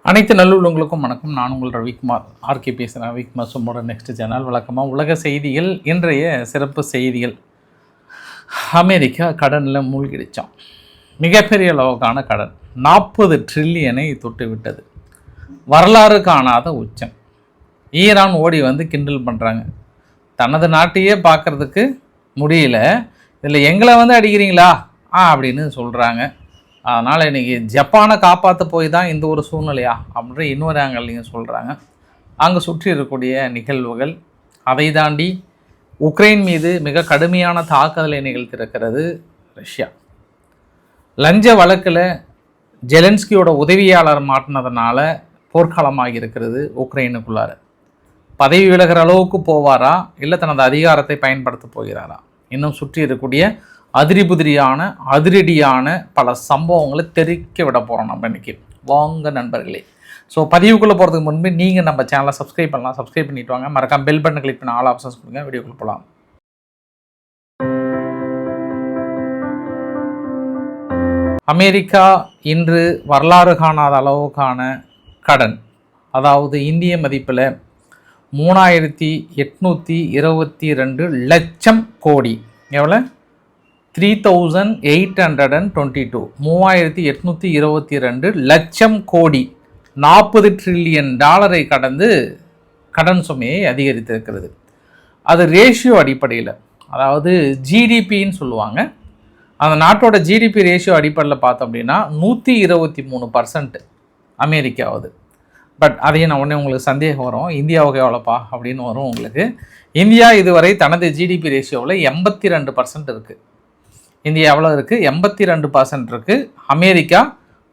அனைத்து நல்லுள்ளங்களுக்கும் வணக்கம். நான் உங்கள் ரவிக்குமார் ஆர்கே பேசுகிறேன். ரவிக்குமார் சும்மோட நெக்ஸ்ட் சேனல். வழக்கமாக உலக செய்திகள். இன்றைய சிறப்பு செய்திகள். அமெரிக்கா கடனில் மூழ்கிடுச்சான். மிகப்பெரிய அளவுக்கான கடன் 40 ட்ரில்லியனை தொட்டு விட்டது. வரலாறு காணாத உச்சம். ஈரான் ஓடி வந்து கிண்டல் பண்ணுறாங்க. தனது நாட்டையே பார்க்குறதுக்கு முடியல, இதில் எங்களை வந்து அடிக்கிறீங்களா அப்படின்னு சொல்கிறாங்க. அதனால் இன்றைக்கி ஜப்பானை காப்பாற்ற போய் தான் இந்த ஒரு சூழ்நிலையா அப்படின்ற இன்னொரு ஆங்கிள்லையும் சொல்கிறாங்க. அங்கே சுற்றி இருக்கக்கூடிய நிகழ்வுகள், அதை தாண்டி உக்ரைன் மீது மிக கடுமையான தாக்குதலை நிகழ்த்திருக்கிறது ரஷ்யா. லஞ்ச வழக்கில் ஜெலன்ஸ்கியோட உதவியாளர் மாட்டினதுனால போர்க்காலமாகி இருக்கிறது உக்ரைனுக்குள்ளார. பதவி விலகிற அளவுக்கு போவாரா, இல்லை தனது அதிகாரத்தை பயன்படுத்த போகிறாரா? இன்னும் சுற்றி இருக்கக்கூடிய அதிரடியான பல சம்பவங்களை தெரிக்க விட போகிறோம் நம்ம இன்றைக்கி. வாங்க நண்பர்களே. ஸோ பதிவுக்குள்ளே போகிறதுக்கு முன்பு நீங்கள் நம்ம சேனலை சப்ஸ்கிரைப் பண்ணலாம். சப்ஸ்கிரைப் பண்ணிட்டு வாங்க. மறக்காம பெல் பட்டன் கிளிக் பண்ண ஆல் ஆப்ஷன்ஸ் கொடுங்க. வீடியோக்குள்ளே போகலாம். அமெரிக்கா இன்று வரலாறு காணாத அளவுக்கான கடன், அதாவது இந்திய மதிப்பில் 3822 லட்சம் கோடி. எவ்வளோ? 3822 3822 லட்சம் கோடி, 40 ட்ரில்லியன் டாலரை கடந்து கடன் சுமையை அதிகரித்திருக்கிறது. அது ரேஷியோ அடிப்படையில், அதாவது ஜிடிபின்னு சொல்லுவாங்க. அந்த நாட்டோட ஜிடிபி ரேஷியோ அடிப்படையில் பார்த்தோம் அப்படின்னா 123% அமெரிக்காவது. பட் அதையும் நான் உடனே உங்களுக்கு சந்தேகம் வரும், இந்தியாவுக்கு எவ்வளோப்பா அப்படின்னு வரும் உங்களுக்கு. இந்தியா இதுவரை தனது ஜிடிபி ரேஷியோவில் 82% இருக்குது. இந்தியா எவ்வளோ இருக்குது? 82% இருக்குது. அமெரிக்கா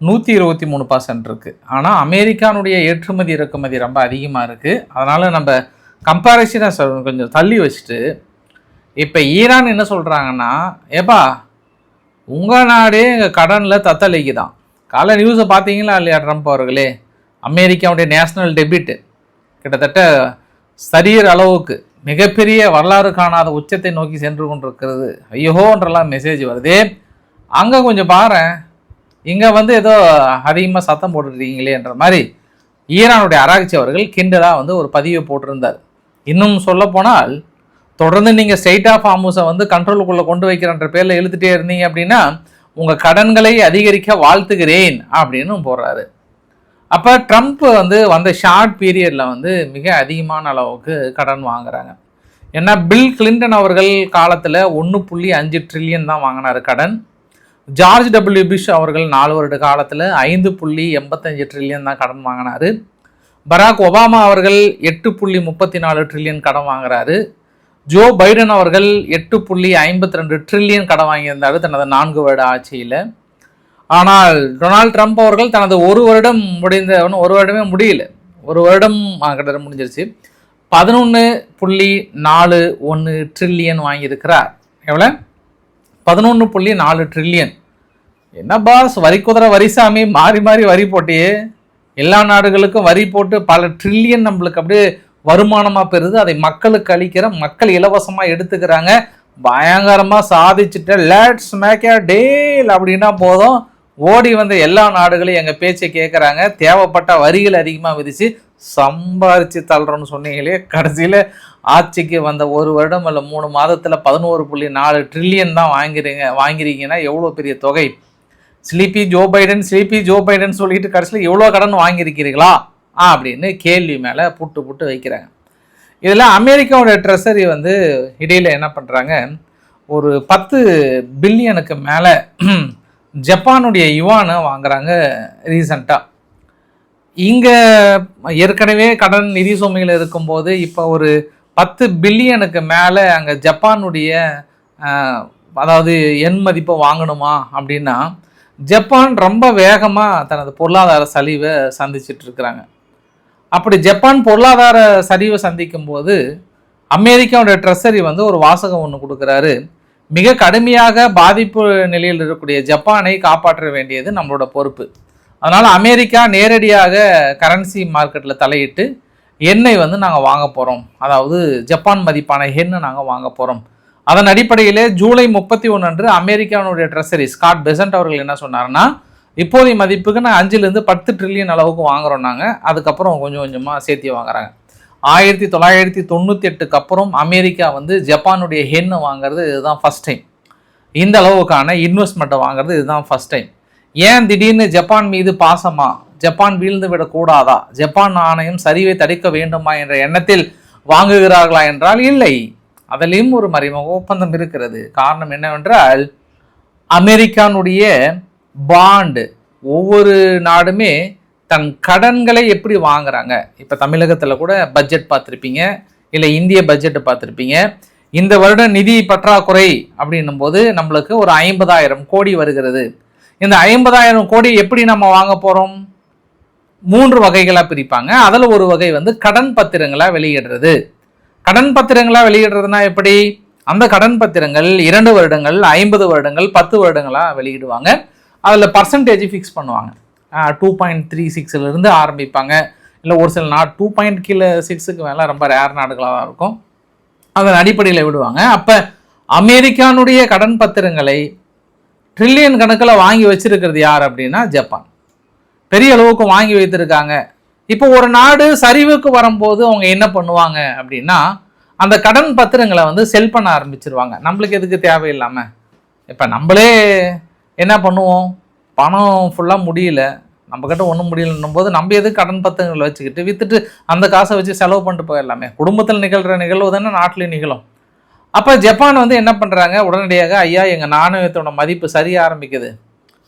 123% இருக்குது. ஆனால் அமெரிக்கானுடைய ஏற்றுமதி இறக்குமதி ரொம்ப அதிகமாக இருக்குது. அதனால் நம்ம கம்பேரிசனை கொஞ்சம் தள்ளி வச்சுட்டு, இப்போ ஈரான் என்ன சொல்கிறாங்கன்னா, ஏப்பா உங்கள் நாடே எங்கள் கடனில் தத்தளிக்கு தான். காலை நியூஸை பார்த்தீங்களா இல்லையா? ட்ரம்ப் அவர்களே, அமெரிக்காவுடைய நேஷ்னல் டெபிட் கிட்டத்தட்ட சரியிற அளவுக்கு மிகப்பெரிய வரலாறு காணாத உச்சத்தை நோக்கி சென்று கொண்டிருக்கிறது. ஐயோன்றலாம் மெசேஜ் வருது. அங்கே கொஞ்சம் பாரு, இங்கே வந்து ஏதோ அதிகமாக சத்தம் போட்டுருக்கீங்களேன்ற மாதிரி ஈரானுடைய ஆராய்ச்சி அவர்கள் கிண்டலாக வந்து ஒரு பதிவை போட்டிருந்தார். இன்னும் சொல்லப்போனால், தொடர்ந்து நீங்கள் ஸ்டேட் ஆஃப் ஹார்முஸை வந்து கண்ட்ரோலுக்குள்ளே கொண்டு வைக்கிறன்ற பேரில் எழுத்துட்டே இருந்தீங்க அப்படின்னா உங்கள் கடன்களை அதிகரிக்க வாழ்த்துகிறேன் அப்படின்னு போடுறாரு. அப்போ ட்ரம்ப் வந்து வந்த ஷார்ட் பீரியடில் வந்து மிக அதிகமான அளவுக்கு கடன் வாங்குறாங்க. ஏன்னா பில் கிளின்டன் அவர்கள் காலத்தில் 1.5 ட்ரில்லியன் தான் வாங்கினார் கடன். ஜார்ஜ் டபிள்யூ புஷ் அவர்கள் 4 வருட காலத்தில் 5.85 ட்ரில்லியன் தான் கடன் வாங்கினார். பராக் ஒபாமா அவர்கள் 8.34 ட்ரில்லியன் கடன் வாங்குறாரு. ஜோ பைடன் அவர்கள் 8.52 ட்ரில்லியன் கடன் வாங்கியிருந்தார் தனது 4 வருட ஆட்சியில். ஆனால் டொனால்ட் ட்ரம்ப் அவர்கள் தனது 1 வருடம் ஒரு வருடமே முடியல, 1 வருடம் கிட்ட முடிஞ்சிருச்சு, 11.41 ட்ரில்லியன் வாங்கியிருக்கிறார். எவ்வளோ? 11.4 ட்ரில்லியன். என்ன பாஸ், வரி குதிரை வரிசாமி, மாறி மாறி வரி போட்டே எல்லா நாடுகளுக்கும் வரி போட்டு பல ட்ரில்லியன் நம்மளுக்கு அப்படியே வருமானமாக பெறுது. அதை மக்களுக்கு அளிக்கிற, மக்கள் இலவசமாக எடுத்துக்கிறாங்க. பயங்கரமாக சாதிச்சுட்டு லெட்ஸ் மேக் எ டீல் அப்படின்னா போதும், ஓடி வந்த எல்லா நாடுகளையும் எங்கள் பேச்சை கேட்குறாங்க. தேவைப்பட்ட வரிகள் அதிகமாக விதித்து சம்பாரித்து தள்ளுறோன்னு சொன்னீங்களே, கடைசியில் ஆட்சிக்கு வந்த 1 வருடம் இல்லை 3 மாதத்தில் 11.4 ட்ரில்லியன் தான் வாங்கிறீங்கன்னா எவ்வளோ பெரிய தொகை. ஸ்லீப்பி ஜோ பைடன் சொல்லிட்டு கடைசியில் எவ்வளோ கடன் வாங்கியிருக்கிறீங்களா அப்படின்னு கேள்வி மேலே புட்டு வைக்கிறாங்க. இதில் அமெரிக்காவோட ட்ரெஸரி வந்து இடையில் என்ன பண்ணுறாங்க, ஒரு 10 பில்லியனுக்கு மேலே ஜப்பானுடைய யுவானை வாங்குறாங்க ரீசண்டாக. இங்கே ஏற்கனவே கடன் நிதி சுமையில் இருக்கும்போது இப்போ ஒரு 10 பில்லியனுக்கு மேலே அங்கே ஜப்பானுடைய அதாவது எண் மதிப்பை வாங்கணுமா அப்படின்னா ஜப்பான் ரொம்ப வேகமாக தனது பொருளாதார சரிவை சந்திச்சிட்ருக்கிறாங்க. அப்படி ஜப்பான் பொருளாதார சரிவை சந்திக்கும் போது அமெரிக்காவுடைய ட்ரெஸரி வந்து ஒரு வாசகம் ஒன்று கொடுக்குறாரு. மிக கடுமையாக பாதிப்பு நிலையில் இருக்கக்கூடிய ஜப்பானை காப்பாற்ற வேண்டியது நம்மளோட பொறுப்பு. அதனால் அமெரிக்கா நேரடியாக கரன்சி மார்க்கெட்டில் தலையிட்டு எண்ணெய் வந்து நாங்கள் வாங்க போகிறோம், அதாவது ஜப்பான் மதிப்பான எண்ணெய் நாங்கள் வாங்க போகிறோம். அதன் அடிப்படையில் ஜூலை 31 அன்று அமெரிக்காவுடைய ட்ரெஸரி ஸ்காட் பெசன்ட் அவர்கள் என்ன சொன்னார்னா, இப்போதைய மதிப்புக்கு நான் 5லேருந்து 10 ட்ரில்லியன் அளவுக்கு வாங்குறோம் நாங்கள். அதுக்கப்புறம் கொஞ்சம் கொஞ்சமாக சேர்த்தி வாங்குறாங்க. 1998க்கு அப்புறம் அமெரிக்கா வந்து ஜப்பானுடைய ஹென்னை வாங்குறது இதுதான் ஃபஸ்ட் டைம். இந்த அளவுக்கான இன்வெஸ்ட்மெண்ட்டை வாங்குறது இதுதான் ஃபஸ்ட் டைம். ஏன் திடீர்னு ஜப்பான் மீது பாசமா, ஜப்பான் வீழ்ந்து விடக்கூடாதா, ஜப்பான் நாணயம் சரிவை தடுக்க வேண்டுமா என்ற எண்ணத்தில் வாங்குகிறார்களா என்றால் இல்லை. அதிலையும் ஒரு மறைமுக ஒப்பந்தம் இருக்கிறது. காரணம் என்னவென்றால் அமெரிக்கானுடைய பாண்டு, ஒவ்வொரு நாடுமே தன் கடன்களை எப்படி வாங்குறாங்க. இப்போ தமிழகத்தில் கூட பட்ஜெட் பார்த்துருப்பீங்க, இல்லை இந்திய பட்ஜெட்டை பார்த்துருப்பீங்க. இந்த வருடம் நிதி பற்றாக்குறை அப்படின்னும் போது நம்மளுக்கு ஒரு 50,000 கோடி வருகிறது. இந்த 50,000 கோடி எப்படி நம்ம வாங்க போகிறோம்? 3 வகைகளாக பிரிப்பாங்க. அதில் ஒரு வகை வந்து கடன் பத்திரங்களாக வெளியிடுறது. கடன் பத்திரங்களாக வெளியிடுறதுனா எப்படி? அந்த கடன் பத்திரங்கள் 2 வருடங்கள், 50 வருடங்கள், 10 வருடங்களாக வெளியிடுவாங்க. அதில் பர்சன்டேஜ் ஃபிக்ஸ் பண்ணுவாங்க. 2.36லேருந்து ஆரம்பிப்பாங்க. இல்லை ஒரு சில நாடு 2.6க்கு மேலே ரொம்ப ரேர் நாடுகளாக தான் இருக்கும். அதன் அடிப்படையில் விடுவாங்க. அப்போ அமெரிக்கானுடைய கடன் பத்திரங்களை ட்ரில்லியன் கணக்கில் வாங்கி வச்சிருக்கிறது யார் அப்படின்னா ஜப்பான். பெரிய அளவுக்கு வாங்கி வைத்திருக்காங்க. இப்போ ஒரு நாடு சரிவுக்கு வரும்போது அவங்க என்ன பண்ணுவாங்க அப்படின்னா அந்த கடன் பத்திரங்களை வந்து செல் பண்ண ஆரம்பிச்சிருவாங்க. நம்மளுக்கு எதுக்கு தேவையில்லாமல். இப்போ நம்மளே என்ன பண்ணுவோம், பணம் ஃபுல்லாக முடியல, நம்மக்கிட்ட ஒன்றும் முடியலன்னும் போது நம்ம எதுக்கு கடன் பத்திரங்களை வச்சுக்கிட்டு விற்றுட்டு அந்த காசை வச்சு செலவு பண்ணிட்டு போயிடலாமே. குடும்பத்தில் நிகழ்கிற நிகழ்வு தானே நாட்டிலையும் நிகழும். அப்போ ஜப்பான் வந்து என்ன பண்ணுறாங்க, உடனடியாக ஐயா எங்கள் நாணயத்தோட மதிப்பு சரிய ஆரம்பிக்குது,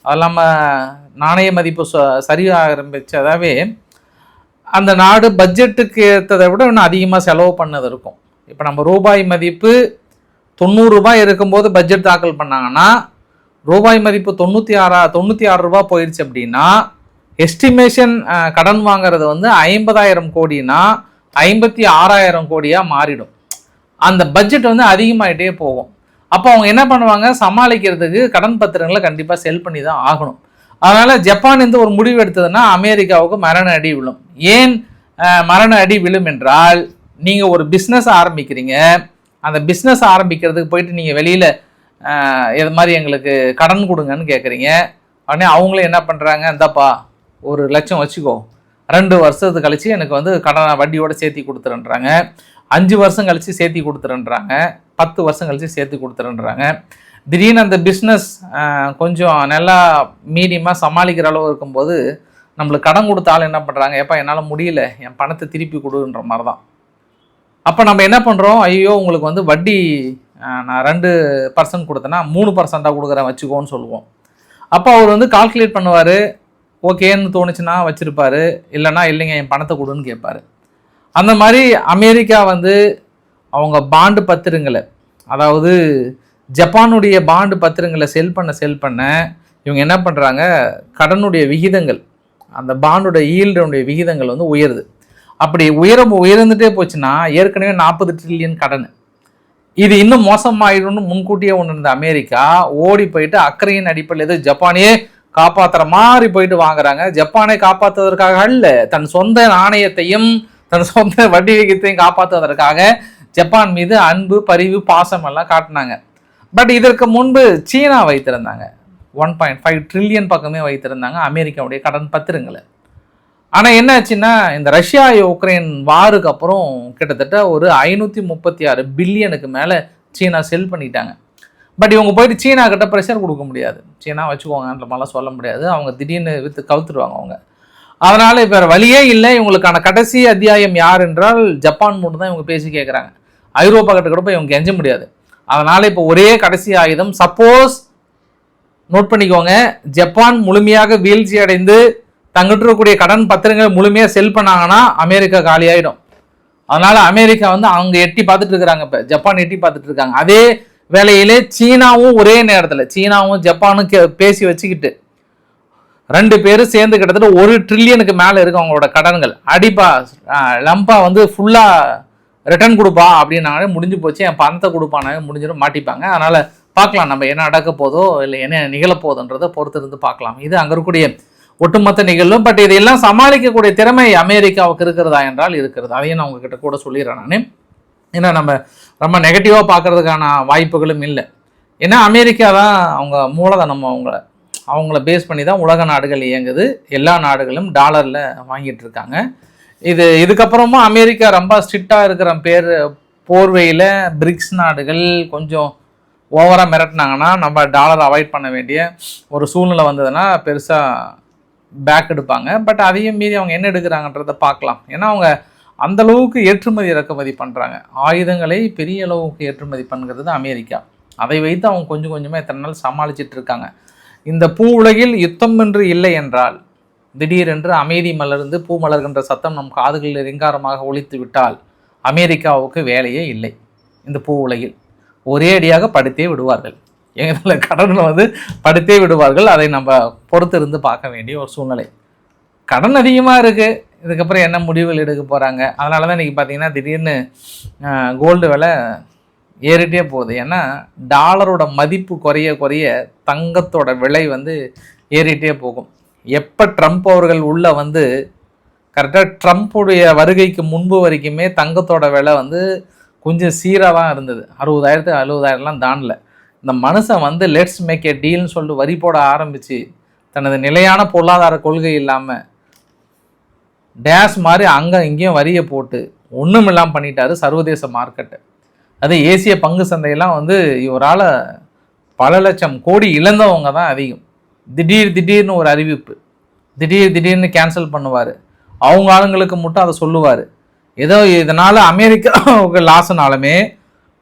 அது இல்லாமல் நாணய மதிப்பு சரிய ஆரம்பித்ததாவே அந்த நாடு பட்ஜெட்டுக்கு ஏற்றதை விட இன்னும் அதிகமாக செலவு பண்ணது இருக்கும். இப்போ நம்ம ரூபாய் மதிப்பு 90 ரூபாய் இருக்கும்போது பட்ஜெட் தாக்கல் பண்ணாங்கன்னா ரூபாய் மதிப்பு 96 ரூபா போயிடுச்சு அப்படின்னா எஸ்டிமேஷன் கடன் வாங்கிறது வந்து 50,000 கோடினா 56,000 கோடியாக மாறிடும். அந்த பட்ஜெட் வந்து அதிகமாகிட்டே போகும். அப்போ அவங்க என்ன பண்ணுவாங்க, சமாளிக்கிறதுக்கு கடன் பத்திரங்களை கண்டிப்பாக செல் பண்ணி தான் ஆகணும். அதனால் ஜப்பான் இந்த ஒரு முடிவு எடுத்ததுன்னா அமெரிக்காவுக்கு மரண அடி விழும். ஏன் மரண அடி விழும் என்றால், நீங்கள் ஒரு பிஸ்னஸ் ஆரம்பிக்கிறீங்க, அந்த பிஸ்னஸ் ஆரம்பிக்கிறதுக்கு போயிட்டு நீங்கள் வெளியில் இது மாதிரி எங்களுக்கு கடன் கொடுங்கன்னு கேட்குறீங்க. உடனே அவங்களும் என்ன பண்ணுறாங்க, இந்தாப்பா 1,00,000 வச்சுக்கோ, 2 வருஷத்துக்கு கழிச்சு எனக்கு வந்து கடனை வட்டியோடு சேர்த்தி கொடுத்துருன்றாங்க, 5 வருஷம் கழித்து சேர்த்தி கொடுத்துருன்றாங்க, 10 வருஷம் கழித்து சேர்த்து கொடுத்துருன்றாங்க. திடீர்னு அந்த பிஸ்னஸ் கொஞ்சம் நல்லா மீடியமாக சமாளிக்கிற அளவு இருக்கும்போது நம்மளுக்கு கடன் கொடுத்தாலும் என்ன பண்ணுறாங்க, ஏப்பா என்னால் முடியல, என் பணத்தை திருப்பி கொடுன்ற மாதிரி தான். அப்போ நம்ம என்ன பண்ணுறோம், ஐயோ உங்களுக்கு வந்து வட்டி நான் 2% கொடுத்தேன்னா 3% கொடுக்குறேன் வச்சுக்கோன்னு சொல்லுவோம். அப்போ அவர் வந்து கால்குலேட் பண்ணுவார், ஓகேன்னு தோணுச்சுன்னா வச்சுருப்பார், இல்லைனா இல்லைங்க என் பணத்தை கொடுன்னு கேட்பார். அந்த மாதிரி அமெரிக்கா வந்து அவங்க பாண்டு பத்திரங்களை, அதாவது ஜப்பானுடைய பாண்டு பத்திரங்களை செல் பண்ண இவங்க என்ன பண்ணுறாங்க, கடனுடைய விகிதங்கள், அந்த பாண்டோட ஈல்டுடைய விகிதங்கள் வந்து உயருது. அப்படி உயர்ந்துட்டே போச்சுன்னா ஏற்கனவே 40 ட்ரில்லியன் கடன், இது இன்னும் மோசமாயிடும்னு முன்கூட்டியே ஒன்று இருந்த அமெரிக்கா ஓடி போயிட்டு அக்கறையின் அடிப்படையில் எது ஜப்பானையே காப்பாற்றுற மாதிரி போயிட்டு வாங்குறாங்க. ஜப்பானை காப்பாற்றுவதற்காக அல்ல, தன் சொந்த நாணயத்தையும் தன் சொந்த வட்டி விகிதத்தையும் காப்பாற்றுவதற்காக ஜப்பான் மீது அன்பு, பரிவு, பாசம் எல்லாம் காட்டினாங்க. பட் இதற்கு முன்பு சீனா வைத்திருந்தாங்க 1.5 ட்ரில்லியன் பக்கமே வைத்திருந்தாங்க அமெரிக்காவுடைய கடன் பத்திரங்களை. ஆனால் என்ன ஆச்சுன்னா இந்த ரஷ்யா யுக்ரைன் வாருக்கு அப்புறம் கிட்டத்தட்ட ஒரு 536 பில்லியனுக்கு மேலே சீனா செல் பண்ணிட்டாங்க. பட் இவங்க போயிட்டு சீனா கிட்ட ப்ரெஷர் கொடுக்க முடியாது, சீனா வச்சுக்கோங்கன்ற மாதிரிலாம் சொல்ல முடியாது, அவங்க திடீர்னு விற்று கவுத்துருவாங்க அவங்க. அதனால் இப்போ வழியே இல்லை. இவங்களுக்கான கடைசி அத்தியாயம் யார் என்றால் ஜப்பான் மட்டும் தான் இவங்க பேசி கேட்குறாங்க. ஐரோப்பா கிட்ட கூட போய் இவங்க கெஞ்ச முடியாது. அதனால் இப்போ ஒரே கடைசி ஆயுதம், சப்போஸ் நோட் பண்ணிக்கோங்க, ஜப்பான் முழுமையாக வீழ்ச்சி அடைந்து தங்கிட்டு இருக்கக்கூடிய கடன் பத்திரங்களை முழுமையாக செல் பண்ணாங்கன்னா அமெரிக்கா காலி ஆகிடும். அதனால் அமெரிக்கா வந்து அவங்க எட்டி பார்த்துட்டு இருக்கிறாங்க, இப்போ ஜப்பான் எட்டி பார்த்துட்டு இருக்காங்க. அதே வேளையிலே சீனாவும் ஒரே நேரத்தில் சீனாவும் ஜப்பானும் பேசி வச்சுக்கிட்டு 2 பேரும் சேர்ந்து கிட்டத்தட்ட 1 ட்ரில்லியனுக்கு மேலே இருக்கு அவங்களோட கடன்கள். அடிப்பா லம்பா வந்து ஃபுல்லாக ரிட்டர்ன் கொடுப்பா அப்படின்னாலே முடிஞ்சு போச்சு, என் பணத்தை கொடுப்பானாவே முடிஞ்சிடும், மாட்டிப்பாங்க. அதனால் பார்க்கலாம் நம்ம என்ன நடக்க போதோ இல்லை என்ன நிகழப்போகுதுன்றதை பொறுத்து இருந்து பார்க்கலாம். இது அங்கே இருக்கக்கூடிய ஒட்டுமொத்த நிகழ்வும். பட் இதையெல்லாம் சமாளிக்கக்கூடிய திறமை அமெரிக்காவுக்கு இருக்கிறதா என்றால் இருக்கிறது. அதையும் நான் உங்ககிட்ட கூட சொல்லிடுறேன் நான். ஏன்னா நம்ம ரொம்ப நெகட்டிவாக பார்க்கறதுக்கான வாய்ப்புகளும் இல்லை. ஏன்னா அமெரிக்கா தான் அவங்க மூலதனம், அவங்க அவங்கள பேஸ் பண்ணி தான் உலக நாடுகள் இயங்குது. எல்லா நாடுகளும் டாலரில் வாங்கிட்டு இருக்காங்க. இதுக்கப்புறமா அமெரிக்கா ரொம்ப ஸ்ட்ரிக்டாக இருக்கிற போர்வையில் பிரிக்ஸ் நாடுகள் கொஞ்சம் ஓவராக மிரட்டினாங்கன்னா நம்ம டாலர் அவாய்ட் பண்ண வேண்டிய ஒரு சூழ்நிலை வந்ததுன்னா பெருசாக பேக் எடுப்பாங்க. பட் அதையும் மீறி அவங்க என்ன எடுக்கிறாங்கன்றதை பார்க்கலாம். ஏன்னா அவங்க அந்த அளவுக்கு ஏற்றுமதி இறக்குமதி பண்ணுறாங்க. ஆயுதங்களை பெரிய அளவுக்கு ஏற்றுமதி பண்ணுறது அமெரிக்கா. அதை வைத்து அவங்க கொஞ்சம் கொஞ்சமாக இத்தனை நாள் சமாளிச்சிட்டு இருக்காங்க. இந்த பூ உலகில் யுத்தம் என்று இல்லை என்றால், திடீரென்று அமைதி மலர்ந்து பூ மலர்கின்ற சத்தம் நம் காதுகளில் ரிங்காரமாக ஒலித்து விட்டால் அமெரிக்காவுக்கு வேலையே இல்லை. இந்த பூ உலகில் ஒரே அடியாக படுத்தே விடுவார்கள். எங்கள் கடனில் படுத்தே விடுவார்கள். அதை நம்ம பொறுத்து இருந்து பார்க்க வேண்டிய ஒரு சூழ்நிலை. கடன் அதிகமாக இருக்குது. இதுக்கப்புறம் என்ன முடிவுகள் எடுக்க போகிறாங்க? அதனால தான் இன்றைக்கி பார்த்தீங்கன்னா திடீர்னு கோல்டு விலை ஏறிட்டே போகுது. ஏன்னா டாலரோட மதிப்பு குறைய குறைய தங்கத்தோட விலை ஏறிட்டே போகும். எப்போ ட்ரம்ப் அவர்கள் உள்ள கரெக்டாக ட்ரம்ப்புடைய வருகைக்கு முன்பு வரைக்குமே தங்கத்தோட விலை கொஞ்சம் சீராக தான் இருந்தது. 60,000 70,000லாம் தாண்டல. இந்த மனுஷன் லெட்ஸ் மேக் ஏ டீல்னு சொல்லிட்டு வரி போட ஆரம்பித்து தனது நிலையான பொருளாதார கொள்கை இல்லாமல் டேஸ் மாதிரி அங்கே இங்கேயும் வரியை போட்டு ஒன்றும் இல்லாமல் பண்ணிட்டாரு சர்வதேச மார்க்கெட்டு. அது ஏசிய பங்கு சந்தையெல்லாம் இவரால் பல லட்சம் கோடி இழந்தவங்க தான் அதிகம். திடீர்னு ஒரு அறிவிப்பு, திடீர்னு கேன்சல் பண்ணுவார். அவங்க ஆளுங்களுக்கு மட்டும் அதை சொல்லுவார். ஏதோ இதனால் அமெரிக்காவுக்கு லாஸ்னாலுமே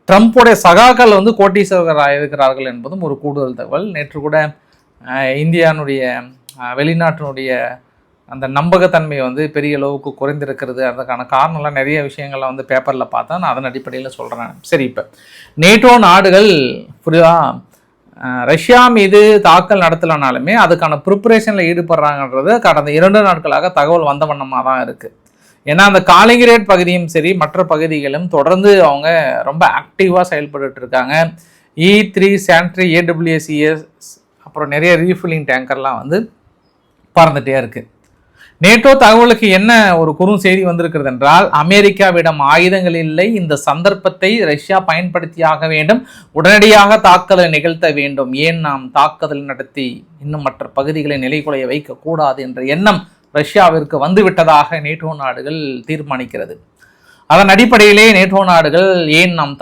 ட்ரம்ப்புடைய சகாக்கள் கோட்டீஸ்வரராக இருக்கிறார்கள் என்பதும் ஒரு கூடுதல் தகவல். நேற்று கூட இந்தியானுடைய வெளிநாட்டினுடைய அந்த நம்பகத்தன்மை பெரிய அளவுக்கு குறைந்திருக்கிறது. அதுக்கான காரணம்லாம் நிறைய விஷயங்கள்லாம் பேப்பரில் பார்த்தா நான் அதன் அடிப்படையில் சொல்கிறேன். சரி, இப்போ நேட்டோ நாடுகள் ரஷ்யா மீது தாக்கல் நடத்தலைனாலுமே அதுக்கான ப்ரிப்பரேஷனில் ஈடுபடுறாங்கன்றது கடந்த 2 நாட்களாக தகவல் வந்த வண்ணமாக தான் இருக்குது. ஏன்னா அந்த காலிங்கிரேட் பகுதியும் சரி மற்ற பகுதிகளும் தொடர்ந்து அவங்க ரொம்ப ஆக்டிவாக செயல்பட்டு இருக்காங்க. E3 சான்ட்ரி AWACS அப்புறம் நிறைய ரீஃபில்லிங் டேங்கர்லாம் பறந்துகிட்டே இருக்குது. நேட்டோ தகவலுக்கு என்ன ஒரு குறும் செய்தி வந்திருக்கிறது என்றால், அமெரிக்காவிடம் ஆயுதங்கள் இல்லை, இந்த சந்தர்ப்பத்தை ரஷ்யா பயன்படுத்தியாக வேண்டும், உடனடியாக தாக்குதலை நிகழ்த்த வேண்டும், ஏன் நாம் தாக்குதல் நடத்தி இன்னும் மற்ற பகுதிகளை நிலைகுலைய வைக்கக்கூடாது என்ற எண்ணம் ரஷ்யாவிற்கு வந்துவிட்டதாக நேட்டோ நாடுகள் தீர்மானிக்கிறது. அதன் அடிப்படையிலே நேட்டோ நாடுகள் ஏன் நாம்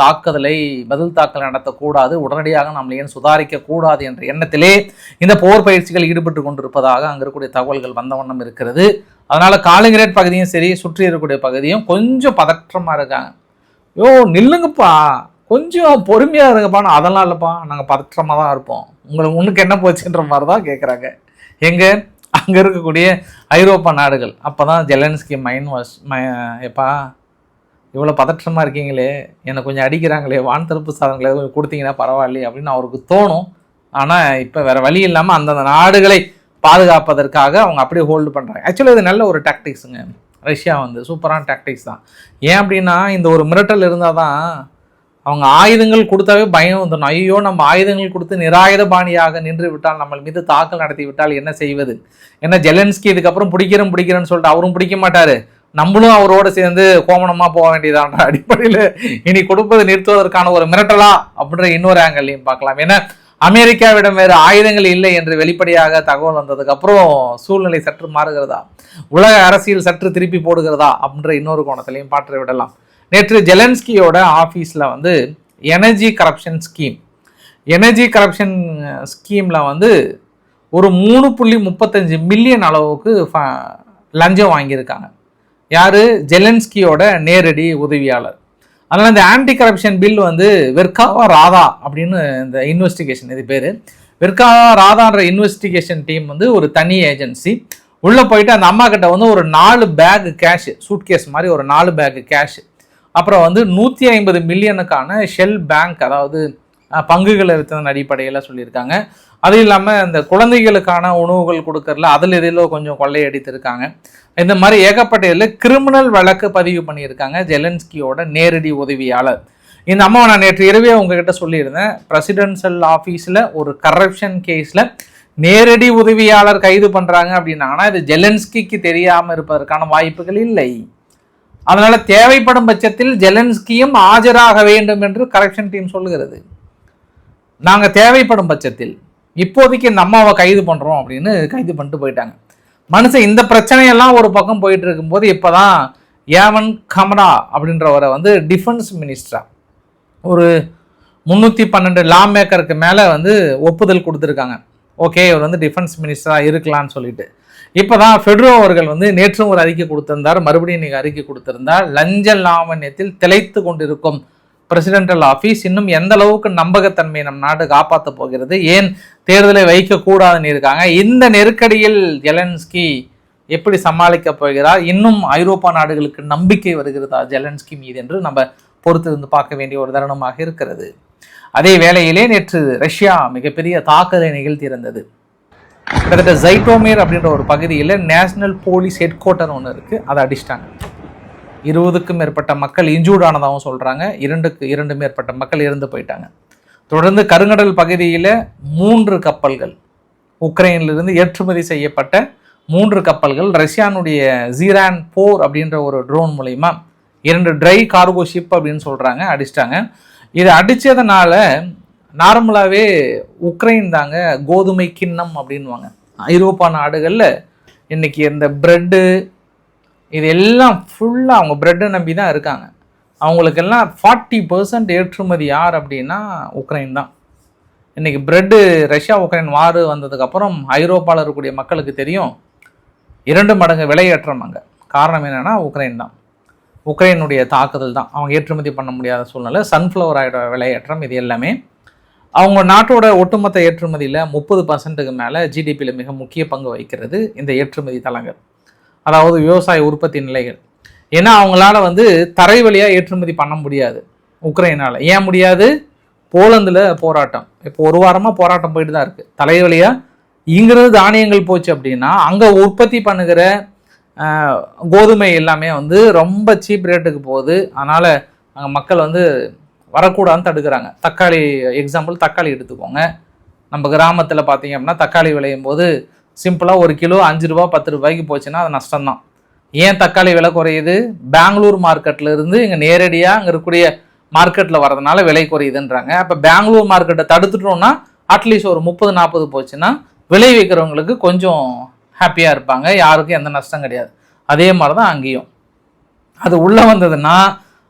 பதில் தாக்கல் நடத்தக்கூடாது, உடனடியாக நாம் ஏன் சுதாரிக்க கூடாது என்ற எண்ணத்திலே இந்த போர் பயிற்சிகள் ஈடுபட்டு கொண்டிருப்பதாக அங்கே இருக்கக்கூடிய தகவல்கள் வந்த வண்ணம் இருக்கிறது. அதனால காலிங்கிரேட் பகுதியும் சரி சுற்றி இருக்கக்கூடிய பகுதியும் கொஞ்சம் பதற்றமாக இருக்காங்க. நில்லுங்கப்பா, கொஞ்சம் பொறுமையாக இருங்கப்பான்னு. அதெல்லாம் இல்லைப்பா, நாங்கள் பதற்றமாக தான் இருப்போம், உங்களுக்கு முன்னுக்கு என்ன போச்சுன்ற மாதிரி தான் கேட்குறாங்க. அங்கே இருக்கக்கூடிய ஐரோப்பா நாடுகள். அப்போ தான் ஜெலன்ஸ்கி எப்பா இவ்வளோ பதற்றமாக இருக்கீங்களே, என்னை கொஞ்சம் அடிக்கிறாங்களே, வான் தடுப்பு சாதனங்களை கொடுத்தீங்கன்னா பரவாயில்லையே அப்படின்னு அவருக்கு தோணும். ஆனால் இப்போ வேறு வழி இல்லாமல் அந்தந்த நாடுகளை பாதுகாப்பதற்காக அவங்க அப்படியே ஹோல்டு பண்ணுறாங்க. ஆக்சுவலி இது நல்ல ஒரு டாக்டிக்ஸுங்க. ரஷ்யா சூப்பரான டாக்டிக்ஸ் தான். ஏன் அப்படின்னா இந்த ஒரு மிரட்டல் இருந்தால் தான் அவங்க ஆயுதங்கள் கொடுத்தாவே பயம் வந்துடணும். ஐயோ நம்ம ஆயுதங்கள் கொடுத்து நிராயுத பாணியாக நின்று விட்டால், நம்ம மீது தாக்கல் நடத்தி விட்டால் என்ன செய்வது? ஏன்னா ஜெலன்ஸ்கி இதுக்கப்புறம் பிடிக்கிறேன்னு சொல்லிட்டு அவரும் பிடிக்க மாட்டார், நம்மளும் அவரோடு சேர்ந்து கோமணமாக போக வேண்டியதான்ற அடிப்படையில் இனி கொடுப்பதை நிறுத்துவதற்கான ஒரு மிரட்டலா அப்படின்ற இன்னொரு ஆங்கிள்லையும் பார்க்கலாம். ஏன்னா அமெரிக்காவிடம் வேறு ஆயுதங்கள் இல்லை என்று வெளிப்படையாக தகவல் வந்ததுக்கப்புறம் சூழ்நிலை சற்று மாறுகிறதா, உலக அரசியல் சற்று திருப்பி போடுகிறதா அப்படின்ற இன்னொரு கோணத்திலையும் பாற்ற விடலாம். நேற்று ஜெலன்ஸ்கியோட ஆஃபீஸில் எனர்ஜி கரப்ஷன் ஸ்கீமில் ஒரு 3.35 மில்லியன் அளவுக்கு லஞ்சம் வாங்கியிருக்காங்க. யார்? ஜெலன்ஸ்கியோட நேரடி உதவியாளர். அதனால் இந்த ஆன்டி கரப்ஷன் பில் வெர்காவா ராதா அப்படின்னு இந்த இன்வெஸ்டிகேஷன், இது பேர் வெர்காவா ராதான்ற இன்வெஸ்டிகேஷன் டீம் ஒரு தனி ஏஜென்சி. உள்ளே போயிட்டு அந்த அம்மா கிட்ட ஒரு 4 பேக் கேஷ், சூட்கேஸ் மாதிரி ஒரு 4 பேக் கேஷ், அப்புறம் 150 மில்லியனுக்கான ஷெல் பேங்க், அதாவது பங்குகளை விற்றதன் அடிப்படையில் சொல்லியிருக்காங்க. அது இல்லாமல் இந்த குழந்தைகளுக்கான உணவுகள் கொடுக்கறதுல அதில் இதில் கொஞ்சம் கொள்ளையடித்திருக்காங்க. இந்த மாதிரி ஏகப்பட்ட இதில் கிரிமினல் வழக்கு பதிவு பண்ணியிருக்காங்க ஜெலன்ஸ்கியோட நேரடி உதவியாளர். இந்த அம்மாவை நான் நேற்று இரவே உங்ககிட்ட சொல்லியிருந்தேன், பிரசிடென்ஷியல் ஆஃபீஸில் ஒரு கரப்ஷன் கேஸில் நேரடி உதவியாளர் கைது பண்ணுறாங்க அப்படின்னாங்கன்னா இது ஜெலன்ஸ்கிக்கு தெரியாமல் இருப்பதற்கான வாய்ப்புகள் இல்லை. அதனால தேவைப்படும் பட்சத்தில் ஜெலன்ஸ்கியும் ஆஜராக வேண்டும் என்று கரப்ஷன் டீம் சொல்லுகிறது. நாங்கள் தேவைப்படும் பட்சத்தில் இப்போதைக்கு இந்த அம்மாவை கைது பண்ணுறோம் அப்படின்னு கைது பண்ணிட்டு போயிட்டாங்க. மனுஷன் இந்த பிரச்சனையெல்லாம் ஒரு பக்கம் போயிட்டு இருக்கும்போது இப்போ தான் ஏவன் கமரா அப்படின்றவரை வந்து டிஃபென்ஸ் மினிஸ்டராக ஒரு 312 லா மேக்கருக்கு மேலே வந்து ஒப்புதல் கொடுத்துருக்காங்க. ஓகே, இவர் வந்து டிஃபென்ஸ் மினிஸ்டராக இருக்கலான்னு சொல்லிட்டு. இப்போ தான் ஃபெட்ரோ அவர்கள் வந்து நேற்றும் ஒரு அறிக்கை கொடுத்திருந்தார், மறுபடியும் இன்றைக்கி அறிக்கை கொடுத்திருந்தார். லஞ்ச லாவண்யத்தில் திளைத்து கொண்டிருக்கும் பிரசிடென்டல் ஆஃபீஸ் இன்னும் எந்த அளவுக்கு நம்பகத்தன்மையை நம் நாடு காப்பாற்ற போகிறது, ஏன் தேர்தலை வைக்கக்கூடாதுன்னு இருக்காங்க. இந்த நெருக்கடியில் ஜெலன்ஸ்கி எப்படி சமாளிக்க போகிறார், இன்னும் ஐரோப்பா நாடுகளுக்கு நம்பிக்கை வருகிறதா ஜெலன்ஸ்கி மீது என்று நம்ம பொறுத்திருந்து பார்க்க வேண்டிய ஒரு தருணமாக இருக்கிறது. அதே வேளையிலே நேற்று ரஷ்யா மிகப்பெரிய தாக்குதலை நிகழ்த்தியிருந்தது. கிட்டத்தட்ட ஜைட்டோமீர் அப்படின்ற ஒரு பகுதியில் நேஷனல் போலீஸ் ஹெட் குவார்ட்டர் ஒன்று இருக்குது, அதை அடிச்சிட்டாங்க. 20க்கும் மேற்பட்ட மக்கள் இன்ஜூர்ட் ஆனதாகவும் சொல்கிறாங்க. 2க்கு மேற்பட்ட மக்கள் இறந்து போயிட்டாங்க. தொடர்ந்து கருங்கடல் பகுதியில் 3 கப்பல்கள், உக்ரைனிலிருந்து ஏற்றுமதி செய்யப்பட்ட 3 கப்பல்கள் ரஷ்யானுடைய ஜீரான் 4 அப்படின்ற ஒரு ட்ரோன் மூலயமா 2 ட்ரை கார்கோ ஷிப் அப்படின்னு சொல்கிறாங்க அடிச்சிட்டாங்க. இது அடித்ததுனால நார்மலாகவே உக்ரைன் தாங்க கோதுமை கிண்ணம் அப்படின்வாங்க. ஐரோப்பா நாடுகளில் இன்றைக்கி இந்த ப்ரெட்டு இது எல்லாம் ஃபுல்லாக அவங்க ப்ரெட்டை நம்பி தான் இருக்காங்க. அவங்களுக்கெல்லாம் 40% ஏற்றுமதி யார் அப்படின்னா உக்ரைன் தான். இன்றைக்கி ப்ரெட்டு ரஷ்யா உக்ரைன் வார் வந்ததுக்கப்புறம் ஐரோப்பாவில் இருக்கக்கூடிய மக்களுக்கு தெரியும் 2 மடங்கு விலையேற்றம் அங்கே. காரணம் என்னென்னா உக்ரைன் தான், உக்ரைனுடைய தாக்குதல் தான். அவங்க ஏற்றுமதி பண்ண முடியாத சூழ்நிலை, சன்ஃப்ளவர் ஆயிட விலையேற்றம், இது எல்லாமே அவங்க நாட்டோட ஒட்டுமொத்த ஏற்றுமதியில் 30%க்கு மேலே ஜிடிபியில் மிக முக்கிய பங்கு வகிக்கிறது இந்த ஏற்றுமதி தளங்கள், அதாவது விவசாய உற்பத்தி நிலைகள். ஏன்னா அவங்களால வந்து தரை வழியாக ஏற்றுமதி பண்ண முடியாது உக்ரைனால். ஏன் முடியாது? போலந்தில் போராட்டம், இப்போ 1 வாரமாக போராட்டம் போயிட்டு தான் இருக்குது. தரை வழியாக இங்கிறது தானியங்கள் போச்சு அப்படின்னா அங்கே உற்பத்தி பண்ணுகிற கோதுமை எல்லாமே வந்து ரொம்ப சீப் ரேட்டுக்கு போகுது. அதனால் அங்கே மக்கள் வந்து வரக்கூடாதுன்னு தடுக்கிறாங்க. தக்காளி எக்ஸாம்பிள், தக்காளி எடுத்துக்கோங்க. நம்ம கிராமத்தில் பார்த்தீங்க அப்படின்னா தக்காளி விளையும் போது சிம்பிளாக 1 கிலோ 5 ரூபா 10 ரூபாய்க்கு போச்சுன்னா அது நஷ்டம்தான். ஏன் தக்காளி விலை குறையுது? பெங்களூர் மார்க்கெட்டில் இருந்து இங்கே நேரடியாக அங்கே இருக்கக்கூடிய மார்க்கெட்டில் வரதுனால விலை குறையுதுன்றாங்க. அப்போ பெங்களூர் மார்க்கெட்டை தடுத்துட்டோம்னா அட்லீஸ்ட் ஒரு 30-40 போச்சுன்னா விளை வைக்கிறவங்களுக்கு கொஞ்சம் ஹாப்பியாக இருப்பாங்க, யாருக்கும் எந்த நஷ்டம் கிடையாது. அதே மாதிரி தான் அங்கேயும். அது உள்ளே வந்ததுன்னா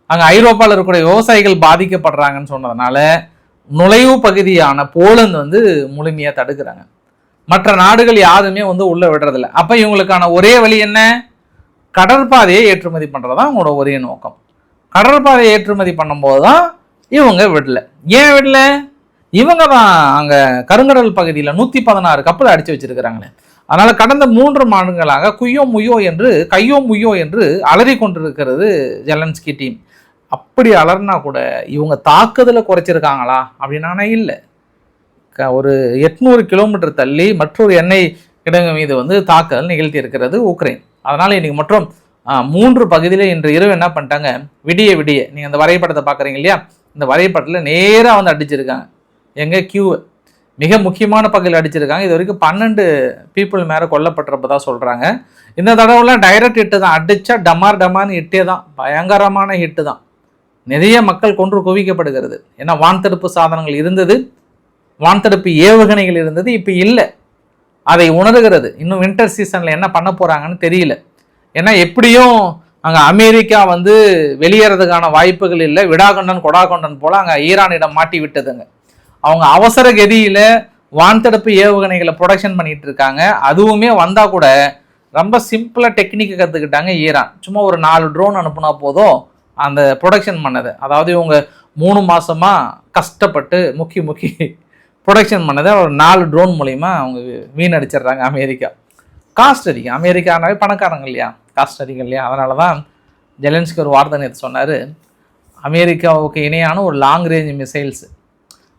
அங்கே ஐரோப்பாவில் இருக்கக்கூடிய விவசாயிகள் பாதிக்கப்படுறாங்கன்னு சொன்னதுனால நுழைவு பகுதியான போலந்து வந்து முழுமையாக தடுக்கிறாங்க. மற்ற நாடுகள் யாருமே வந்து உள்ளே விடுறதில்ல. அப்போ இவங்களுக்கான ஒரே வழி என்ன? கடற்பாதையை ஏற்றுமதி பண்ணுறது தான் அவங்களோட ஒரே நோக்கம். கடற்பாதையை ஏற்றுமதி பண்ணும்போது தான் இவங்க விடல. ஏன் விடல? இவங்க தான் அங்கே கருங்கடல் பகுதியில் 116 கப்பல் அடித்து வச்சிருக்கிறாங்களே. அதனால் கடந்த 3 மாதங்களாக கையோ முய்யோ என்று அலறி கொண்டிருக்கிறது ஜெலன்ஸ்கி டீம். அப்படி அலர்னா கூட இவங்க தாக்குதலை குறைச்சிருக்காங்களா அப்படின்னா இல்லை. ஒரு 800 கிலோமீட்டர் தள்ளி மற்றொரு எண்ணெய் கிடங்கு மீது வந்து தாக்குதல் நிகழ்த்தி இருக்கிறது உக்ரைன். அதனால் இன்றைக்கி மற்றும் 3 பகுதியில் இன்று இரவு என்ன பண்ணிட்டாங்க, விடிய நீங்கள் அந்த வரைபடத்தை பார்க்குறீங்க இல்லையா, இந்த வரைபடத்தில் நேராக வந்து அடிச்சிருக்காங்க. எங்கள் மிக முக்கியமான பகுதியில் அடிச்சிருக்காங்க. இது வரைக்கும் 12 பீப்புள் மேலே கொல்லப்பட்டிருப்பதா சொல்கிறாங்க. இந்த தடவைலாம் டைரக்ட் ஹிட்டு தான், அடித்தா டமார்னு ஹிட்டே தான், பயங்கரமான ஹிட்டு தான். நிறைய மக்கள் கொன்று குவிக்கப்படுகிறது. ஏன்னா வான்தடுப்பு சாதனங்கள் இருந்தது, வான்தடுப்பு ஏவுகணைகள் இருந்தது, இப்போ இல்லை. அதை உணர்கிறது. இன்னும் வின்டர் சீசனில் என்ன பண்ண போகிறாங்கன்னு தெரியல. ஏன்னா எப்படியும் அங்கே அமெரிக்கா வந்து வெளியேறதுக்கான வாய்ப்புகள் இல்லை. விடாகொண்டன் கொடாகொண்டன் போல் அங்கே ஈரானிடம் மாட்டி விட்டதுங்க. அவங்க அவசர கதியில் வான்தடுப்பு ஏவுகணைகளை ப்ரொடக்ஷன் பண்ணிட்டு இருக்காங்க. அதுவுமே வந்தால் கூட ரொம்ப சிம்பிளாக டெக்னிக்கை கற்றுக்கிட்டாங்க ஈரான். சும்மா ஒரு 4 ட்ரோன் அனுப்புனா போதும் அந்த ப்ரொடக்ஷன் பண்ணது. அதாவது இவங்க 3 மாதமாக கஷ்டப்பட்டு முக்கி ப்ரொடக்ஷன் பண்ணதை ஒரு 4 ட்ரோன் மூலிமா அவங்க வீணடிச்சிடுறாங்க. அமெரிக்கா காஸ்ட் அதிகம். அமெரிக்கானாவே பணக்காரங்க இல்லையா, காஸ்ட் அதிகம் இல்லையா. அதனால தான் ஜெலன்ஸ்கி ஒரு வார்த்தை நேற்று சொன்னார், அமெரிக்காவுக்கு இணையான ஒரு லாங் ரேஞ்ச் மிசைல்ஸ்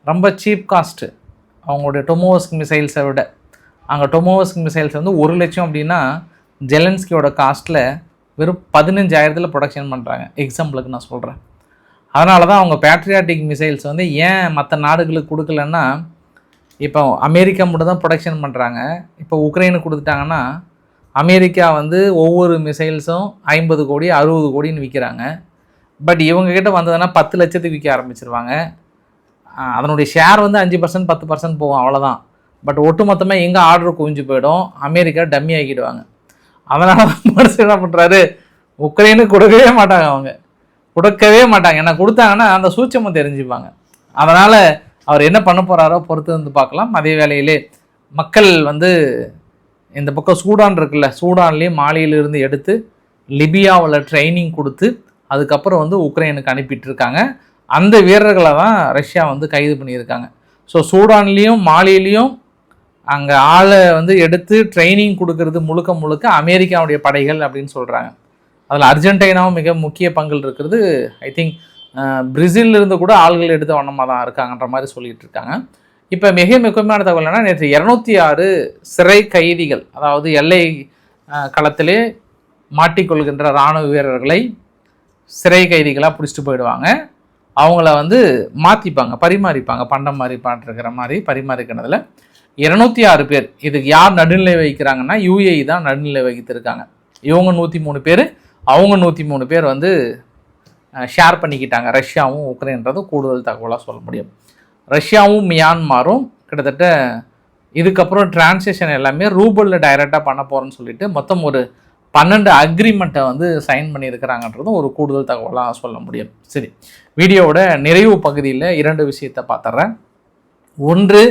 ரொம்ப சீப் காஸ்ட்டு அவங்களுடைய டொமோவஸ்க் மிசைல்ஸை விட. அங்கே டொமோவஸ்க் மிசைல்ஸ் வந்து 1 லட்சம் அப்படின்னா ஜெலன்ஸ்கியோட காஸ்ட்டில் வெறும் 15,000 ப்ரொடக்ஷன் பண்ணுறாங்க. எக்ஸாம்பிளுக்கு நான் சொல்கிறேன். அதனால தான் அவங்க பேட்ரியாட்டிக் மிசைல்ஸ் வந்து ஏன் மற்ற நாடுகளுக்கு கொடுக்கலன்னா, இப்போ அமெரிக்கா மட்டும் தான் ப்ரொடக்ஷன் பண்ணுறாங்க. இப்போ உக்ரைனுக்கு கொடுத்துட்டாங்கன்னா அமெரிக்கா வந்து ஒவ்வொரு மிசைல்ஸும் 50 கோடி 60 கோடின்னு விற்கிறாங்க. பட் இவங்ககிட்ட வந்ததுன்னா 10 லட்சத்துக்கு விற்க ஆரம்பிச்சிருவாங்க. அதனுடைய ஷேர் வந்து 5% 10% போகும், அவ்வளோதான். பட் ஒட்டுமொத்தமாக எங்கே ஆர்டர் குவிஞ்சு போயிடும், அமெரிக்கா டம்மி ஆக்கிடுவாங்க. அதனால மனுஷன் என்ன பண்ணுறாரு, உக்ரைனுக்கு கொடுக்கவே மாட்டாங்க, அவங்க கொடுக்கவே மாட்டாங்க. என்ன கொடுத்தாங்கன்னா அந்த சூட்சமும் தெரிஞ்சுப்பாங்க. அதனால் அவர் என்ன பண்ண போகிறாரோ பொறுத்து வந்து பார்க்கலாம். அதே வேளையிலே மக்கள் வந்து இந்த பக்கம் சூடான் இருக்குல்ல, சூடான்லேயும் மாலியிலிருந்து எடுத்து லிபியாவில் ட்ரைனிங் கொடுத்து அதுக்கப்புறம் வந்து உக்ரைனுக்கு அனுப்பிட்டு இருக்காங்க. அந்த வீரர்களை தான் ரஷ்யா வந்து கைது பண்ணியிருக்காங்க. ஸோ சூடான்லேயும் மாலியிலையும் அங்கே ஆளை வந்து எடுத்து ட்ரைனிங் கொடுக்கறது முழுக்க முழுக்க அமெரிக்காவுடைய படைகள் அப்படின்னு சொல்கிறாங்க. அதில் அர்ஜென்டினாவும் மிக முக்கிய பங்கு இருக்கிறது. ஐ திங்க் பிரேசிலிருந்து கூட ஆள்கள் எடுத்த வண்ணமாக தான் இருக்காங்கன்ற மாதிரி சொல்லிட்டு இருக்காங்க. இப்போ மிக முக்கியமான தகவல் என்னன்னா, நேற்று 206 சிறை கைதிகள், அதாவது எல்லை களத்திலே மாட்டிக்கொள்கின்ற இராணுவ வீரர்களை சிறை கைதிகளாக பிடிச்சிட்டு போயிடுவாங்க. அவங்கள வந்து மாற்றிப்பாங்க, பரிமாறிப்பாங்க, பண்டம் மாதிரி பாட்டிருக்கிற மாதிரி பரிமாறிக்கிறதுல 206 பேர். இதுக்கு யார் நடுநிலை வகிக்கிறாங்கன்னா UAE தான் நடுநிலை வகித்திருக்காங்க. இவங்க 103 பேர், அவங்க 103 பேர் வந்து ஷேர் பண்ணிக்கிட்டாங்க, ரஷ்யாவும் உக்ரைன்றது கூடுதல் தகவலாக சொல்ல முடியும். ரஷ்யாவும் மியான்மாரும் கிட்டத்தட்ட இதுக்கப்புறம் டிரான்சேக்ஷன் எல்லாமே ரூபலில் டைரெக்டாக பண்ண போகிறோன்னு சொல்லிட்டு மொத்தம் ஒரு 12 அக்ரிமெண்ட்டை வந்து சைன் பண்ணியிருக்கிறாங்கன்றதும் ஒரு கூடுதல் தகவலாக சொல்ல முடியும். சரி, வீடியோவோட நிறைவு பகுதியில் 2 விஷயத்தை பார்த்துட்றேன். ஒன்று,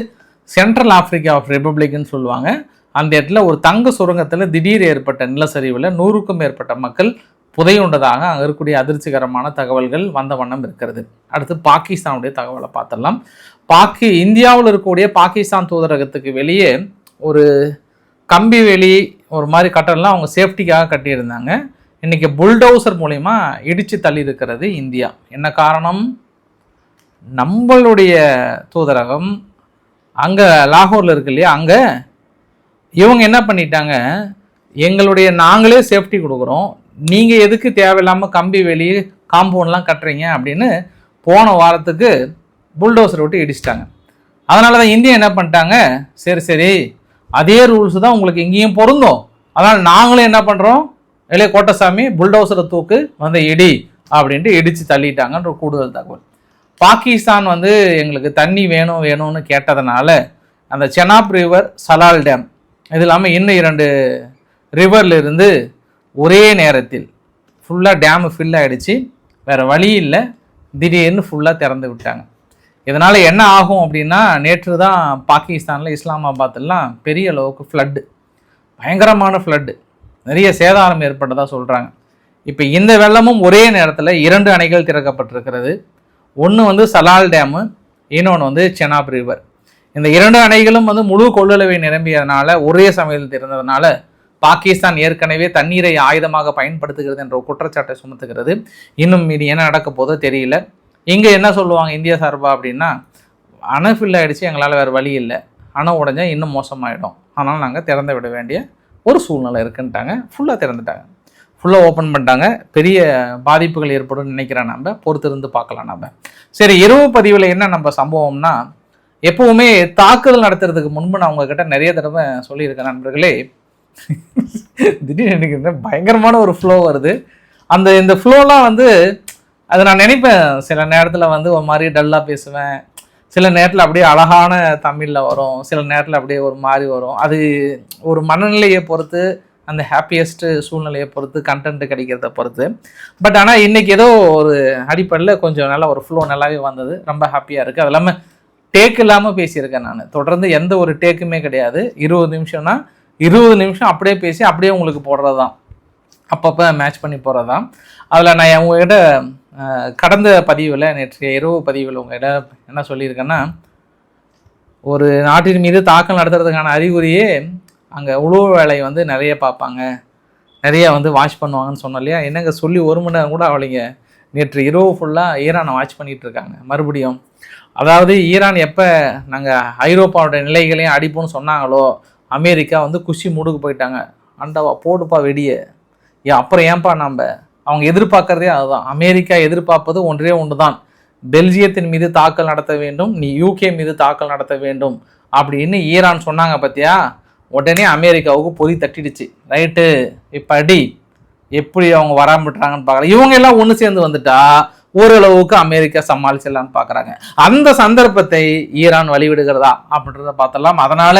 சென்ட்ரல் ஆப்பிரிக்கா ஆஃப் ரிப்பப்ளிக்னு சொல்லுவாங்க. அந்த இடத்துல ஒரு தங்க சுரங்கத்தில் திடீர் ஏற்பட்ட நிலச்சரிவில் 100க்கும் மேற்பட்ட மக்கள் புதையுண்டதாக அங்கே இருக்கக்கூடிய அதிர்ச்சிகரமான தகவல்கள் வந்த வண்ணம் இருக்கிறது. அடுத்து பாகிஸ்தானுடைய தகவலை பார்த்துடலாம். இந்தியாவில் இருக்கக்கூடிய பாகிஸ்தான் தூதரகத்துக்கு வெளியே ஒரு கம்பி வேலி ஒரு மாதிரி கட்டடம்லாம் அவங்க சேஃப்டிக்காக கட்டியிருந்தாங்க. இன்றைக்கி புல்டோசர் மூலிமா இடித்து தள்ளி இருக்கிறது இந்தியா. என்ன காரணம்? நம்மளுடைய தூதரகம் அங்கே லாகூரில் இருக்கு இல்லையா, அங்கே இவங்க என்ன பண்ணிட்டாங்க, நாங்களே சேஃப்டி கொடுக்குறோம், நீங்கள் எதுக்கு தேவையில்லாமல் கம்பி வேலி காம்பவுண்ட்லாம் கட்டுறீங்க அப்படின்னு போன வாரத்துக்கு புல்டோசர் விட்டு இடிச்சிட்டாங்க. அதனால தான் இந்தியா என்ன பண்ணிட்டாங்க, சரி அதே ரூல்ஸ் தான் உங்களுக்கு இங்கேயும் பொருந்தும், அதனால் நாங்களும் என்ன பண்ணுறோம், இல்லையே கோட்டசாமி புல்டோசரை தூக்கு வந்து இடி அப்படின்ட்டு இடித்து தள்ளிட்டாங்கன்ற கூடுதல் தகவல். பாகிஸ்தான் வந்து எங்களுக்கு தண்ணி வேணும்னு கேட்டதுனால அந்த செனாப் ரிவர், சலால் டேம், இது இல்லாமல் இன்னும் 2 ரிவரில் இருந்து ஒரே நேரத்தில் ஃபுல்லாக டேமு ஃபில் ஆகிடுச்சு. வேறு வழி இல்லை, திடீர்னு ஃபுல்லாக திறந்து விட்டாங்க. இதனால் என்ன ஆகும் அப்படின்னா, நேற்று தான் பாகிஸ்தானில் இஸ்லாமாபாத்லாம் பெரிய அளவுக்கு ஃப்ளட்டு, பயங்கரமான ஃப்ளட்டு, நிறைய சேதாரம் ஏற்பட்டதாக சொல்கிறாங்க. இப்போ இந்த வெள்ளமும் ஒரே நேரத்தில் 2 அணைகள் திறக்கப்பட்டிருக்கிறது. ஒன்று வந்து சலால் டேமு, இன்னொன்று வந்து செனாப் ரிவர். இந்த 2 அணைகளும் வந்து முழு கொள்ளளவை நிரம்பியதுனால, ஒரே சமயத்தில் திறந்ததுனால பாகிஸ்தான் ஏற்கனவே தண்ணீரை ஆயுதமாக பயன்படுத்துகிறது என்ற குற்றச்சாட்டை சுமத்துகிறது. இன்னும் இது என்ன நடக்க போதோ தெரியல. இங்கே என்ன சொல்லுவாங்க இந்தியா சார்பா அப்படின்னா, அணை ஃபில் ஆகிடுச்சு, எங்களால் வேறு வழி இல்லை, அணை உடஞ்சா இன்னும் மோசமாயிடும், அதனால் நாங்கள் திறந்து விட வேண்டிய ஒரு சூழ்நிலை இருக்குன்ட்டாங்க. ஃபுல்லாக திறந்துட்டாங்க, ஃபுல்லாக ஓப்பன் பண்ணிட்டாங்க. பெரிய பாதிப்புகள் ஏற்படும் நினைக்கிறேன், நம்ம பொறுத்திருந்து பார்க்கலாம். நம்ம சரி, இரவு பதிவில் என்ன நம்ம சம்பவம்னா, எப்போவுமே தாக்குதல் நடத்துறதுக்கு முன்பு நான் உங்ககிட்ட நிறைய தடவை சொல்லியிருக்கேன் நண்பர்களே, திடீர்னு எனக்கு பயங்கரமான ஒரு ஃப்ளோ வருது. இந்த ஃப்ளோலாம் வந்து அதை நான் நினைப்பேன், சில நேரத்தில் வந்து ஒரு மாதிரி டல்லாக பேசுவேன், சில நேரத்தில் அப்படியே அழகான தமிழில் வரும், சில நேரத்தில் அப்படியே ஒரு மாதிரி வரும். அது ஒரு மனநிலையை பொறுத்து, அந்த ஹாப்பியஸ்ட்டு சூழ்நிலையை பொறுத்து, கண்டென்ட் கிடைக்கிறத பொறுத்து. பட் ஆனால் இன்றைக்கி ஏதோ ஒரு அடிப்படையில் கொஞ்சம் நல்லா ஒரு ஃப்ளோ நல்லாவே வந்தது, ரொம்ப ஹாப்பியாக இருக்குது. அது இல்லாமல் டேக் இல்லாமல் பேசியிருக்கேன் நான், தொடர்ந்து எந்த ஒரு டேக்குமே கிடையாது. 20 நிமிஷம்னா 20 நிமிஷம் அப்படியே பேசி அப்படியே உங்களுக்கு போடுறது தான், அப்பப்போ மேட்ச் பண்ணி போகிறது தான். அதில் நான் உங்கள்கிட்ட கடந்த பதிவில், நேற்றைய இரவு பதிவில் உங்கள்கிட்ட என்ன சொல்லியிருக்கேன்னா, ஒரு நாட்டின் மீது தாக்கல் நடத்துறதுக்கான அறிகுறியே அங்கே உழவு வேலை வந்து நிறைய பார்ப்பாங்க, நிறைய வந்து வாட்ச் பண்ணுவாங்கன்னு சொன்னோம் இல்லையா. என்னங்க சொல்லி 1 மணி நேரம் கூட அவளைங்க நேற்று இரவு ஃபுல்லாக ஈரானை வாட்ச் பண்ணிகிட்டு இருக்காங்க மறுபடியும். அதாவது ஈரான் எப்போ நாங்கள் ஐரோப்பாவோட நிலைகளையும் அடிப்போம்னு சொன்னாங்களோ, அமெரிக்கா வந்து குஷி மூடுக்கு போயிட்டாங்க. அண்டவா போடுப்பா வெடியை, அப்புறம் ஏன்பா அவங்க எதிர்பார்க்கறதே அதுதான். அமெரிக்கா எதிர்பார்ப்பது ஒன்று தான், பெல்ஜியத்தின் மீது தாக்கல் நடத்த வேண்டும், நீ UK மீது தாக்கல் நடத்த வேண்டும் அப்படின்னு ஈரான் சொன்னாங்க பார்த்தியா. உடனே அமெரிக்காவுக்கு பொறி தட்டிடுச்சு. ரைட்டு, இப்போ அடி எப்படி அவங்க வராமட்டாங்கன்னு பார்க்கலாம். இவங்க எல்லாம் ஒன்று சேர்ந்து வந்துட்டா ஓரளவுக்கு அமெரிக்கா சமாளிச்சிடலான்னு பார்க்குறாங்க. அந்த சந்தர்ப்பத்தை ஈரான் வழிவிடுகிறதா அப்படின்றத பார்த்தலாம். அதனால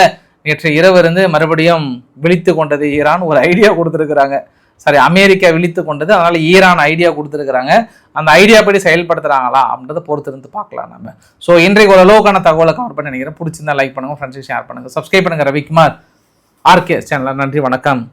நேற்று இரவு இருந்து மறுபடியும் விழித்து கொண்டது ஈரான், ஒரு ஐடியா கொடுத்துருக்குறாங்க. சரி, அமெரிக்கா விழித்து கொண்டது, அதனால ஈரான் ஐடியா கொடுத்துருக்குறாங்க. அந்த ஐடியா படி செயல்படுத்துறாங்களா அப்படின்றத பொறுத்து இருந்து பார்க்கலாம் நம்ம. ஸோ இன்றைக்கு ஒரு அளவுக்கான தகவலை கவர் பண்ணி நினைக்கிறேன். பிடிச்சிருந்தா லைக் பண்ணுங்க, ஃப்ரெண்ட்ஸுக்கு ஷேர் பண்ணுங்க, சப்ஸ்கிரைப் பண்ணுங்க. Ravikumar RK channel. நன்றி, வணக்கம்.